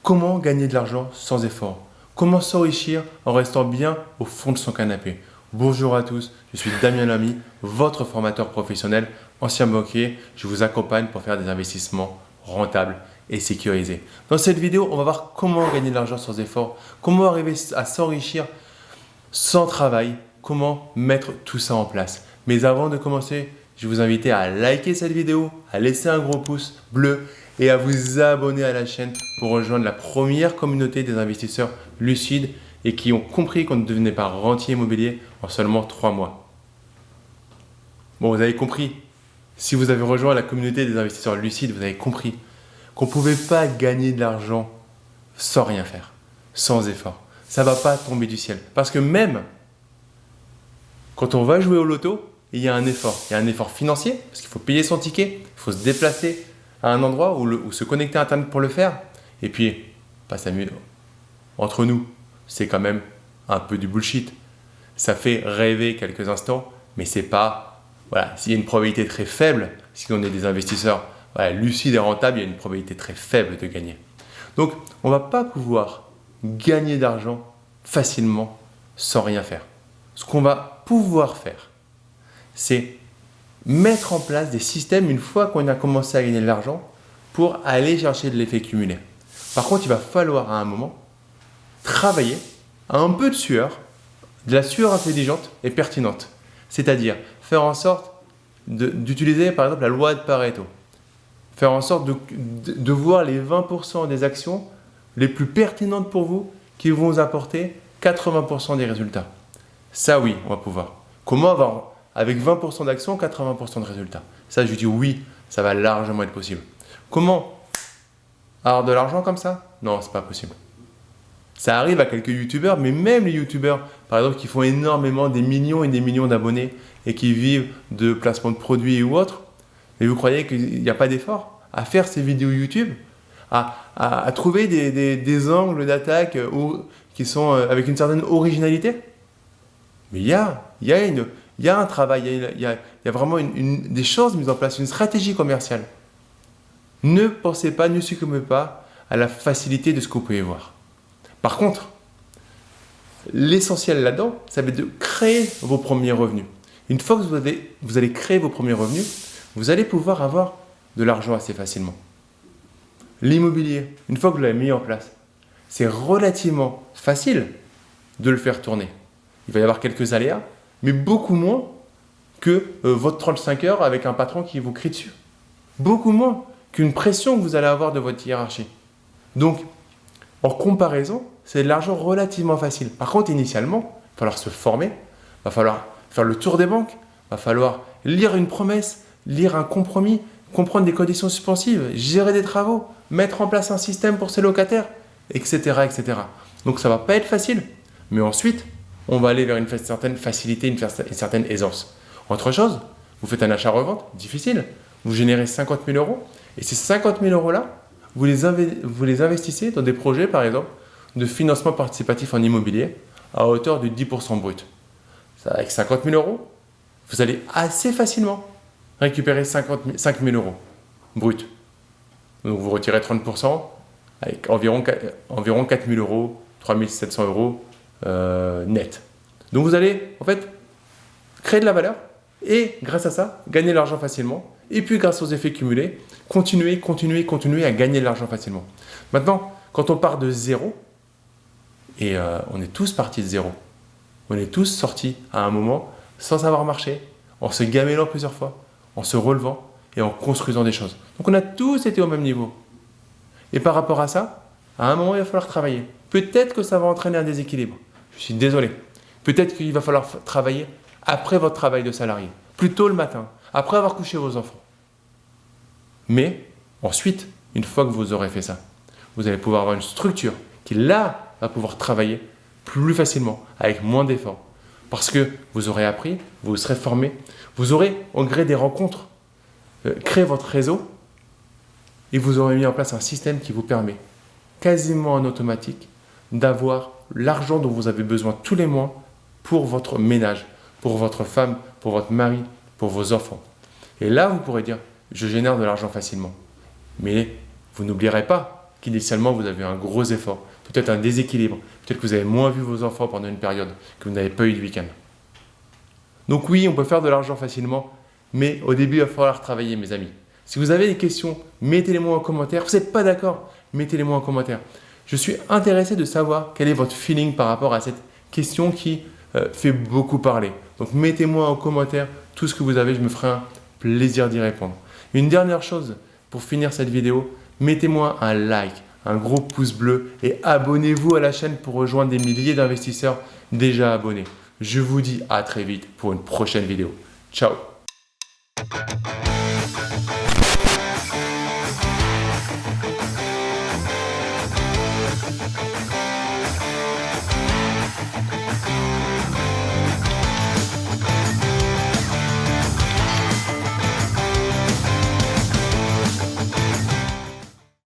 Comment gagner de l'argent sans effort? Comment s'enrichir en restant bien au fond de son canapé? Bonjour à tous, je suis Damien Lamy, votre formateur professionnel, ancien banquier. Je vous accompagne pour faire des investissements rentables et sécurisés. Dans cette vidéo, on va voir comment gagner de l'argent sans effort, comment arriver à s'enrichir sans travail, comment mettre tout ça en place. Mais avant de commencer, je vais vous inviter à liker cette vidéo, à laisser un gros pouce bleu et à vous abonner à la chaîne pour rejoindre la première communauté des investisseurs lucides et qui ont compris qu'on ne devenait pas rentier immobilier en seulement 3 mois. Bon, vous avez compris. Si vous avez rejoint la communauté des investisseurs lucides, vous avez compris qu'on ne pouvait pas gagner de l'argent sans rien faire, sans effort. Ça ne va pas tomber du ciel. Parce que même quand on va jouer au loto, il y a un effort. Il y a un effort financier, parce qu'il faut payer son ticket, il faut se déplacer à un endroit où se connecter à Internet pour le faire. Et puis, pas s'amuser. Entre nous, c'est quand même un peu du bullshit. Ça fait rêver quelques instants, mais c'est pas... Voilà, s'il y a une probabilité très faible, si on est des investisseurs lucides et rentables, il y a une probabilité très faible de gagner. Donc, on ne va pas pouvoir gagner d'argent facilement sans rien faire. Ce qu'on va pouvoir faire, c'est mettre en place des systèmes une fois qu'on a commencé à gagner de l'argent pour aller chercher de l'effet cumulé. Par contre, il va falloir à un moment travailler à un peu de sueur, de la sueur intelligente et pertinente. C'est-à-dire faire en sorte d'utiliser par exemple la loi de Pareto. Faire en sorte de voir les 20% des actions les plus pertinentes pour vous qui vont vous apporter 80% des résultats. Ça oui, on va pouvoir. Comment avoir avec 20% d'actions, 80% de résultats? Ça, je dis oui, ça va largement être possible. Comment avoir de l'argent comme ça? Non, c'est pas possible. Ça arrive à quelques youtubeurs, mais même les youtubeurs, par exemple, qui font énormément des millions et des millions d'abonnés et qui vivent de placement de produits ou autres, et vous croyez qu'il n'y a pas d'effort à faire ces vidéos YouTube, à trouver des angles d'attaque qui sont avec une certaine originalité? Mais il y a un travail, il y a vraiment des choses mises en place, une stratégie commerciale. Ne pensez pas, ne succombez pas à la facilité de ce que vous pouvez voir. Par contre, l'essentiel là-dedans, ça va être de créer vos premiers revenus. Une fois que vous allez créer vos premiers revenus, vous allez pouvoir avoir de l'argent assez facilement. L'immobilier, une fois que vous l'avez mis en place, c'est relativement facile de le faire tourner. Il va y avoir quelques aléas, mais beaucoup moins que votre 35 heures avec un patron qui vous crie dessus. Beaucoup moins qu'une pression que vous allez avoir de votre hiérarchie. Donc, en comparaison, c'est de l'argent relativement facile. Par contre, initialement, il va falloir se former, il va falloir faire le tour des banques, il va falloir lire une promesse, lire un compromis, comprendre des conditions suspensives, gérer des travaux, mettre en place un système pour ses locataires, etc. etc. Donc, ça ne va pas être facile. Mais ensuite, on va aller vers une certaine facilité, une certaine aisance. Autre chose, vous faites un achat-revente, difficile, vous générez 50 000 euros, et ces 50 000 euros-là, vous les investissez dans des projets, par exemple, de financement participatif en immobilier à hauteur de 10% brut. Avec 50 000 euros, vous allez assez facilement récupérer 5 000 euros brut. Donc vous retirez 30% avec environ 4 000 euros, 3 700 euros net. Donc vous allez en fait créer de la valeur et grâce à ça, gagner de l'argent facilement. Et puis grâce aux effets cumulés, continuer à gagner de l'argent facilement. Maintenant, quand on part de zéro, et on est tous partis de zéro, on est tous sortis à un moment sans savoir marcher, en se gamelant plusieurs fois, en se relevant et en construisant des choses. Donc on a tous été au même niveau. Et par rapport à ça, à un moment, il va falloir travailler. Peut-être que ça va entraîner un déséquilibre. Je suis désolé. Peut-être qu'il va falloir travailler après votre travail de salarié, plus tôt le matin, après avoir couché vos enfants. Mais ensuite, une fois que vous aurez fait ça, vous allez pouvoir avoir une structure qui, là, va pouvoir travailler plus facilement, avec moins d'efforts. Parce que vous aurez appris, vous serez formé, vous aurez, au gré des rencontres, créé votre réseau et vous aurez mis en place un système qui vous permet, quasiment en automatique, d'avoir l'argent dont vous avez besoin tous les mois pour votre ménage, pour votre femme, pour votre mari, pour vos enfants. Et là, vous pourrez dire, je génère de l'argent facilement. Mais vous n'oublierez pas qu'initialement vous avez eu un gros effort, peut-être un déséquilibre, peut-être que vous avez moins vu vos enfants pendant une période, que vous n'avez pas eu de week-end. Donc oui, on peut faire de l'argent facilement, mais au début, il va falloir travailler, mes amis. Si vous avez des questions, mettez-les-moi en commentaire. Vous n'êtes pas d'accord? Mettez-les-moi en commentaire. Je suis intéressé de savoir quel est votre feeling par rapport à cette question qui fait beaucoup parler. Donc mettez-moi en commentaire tout ce que vous avez, je me ferai un plaisir d'y répondre. Une dernière chose pour finir cette vidéo, mettez-moi un like, un gros pouce bleu et abonnez-vous à la chaîne pour rejoindre des milliers d'investisseurs déjà abonnés. Je vous dis à très vite pour une prochaine vidéo. Ciao!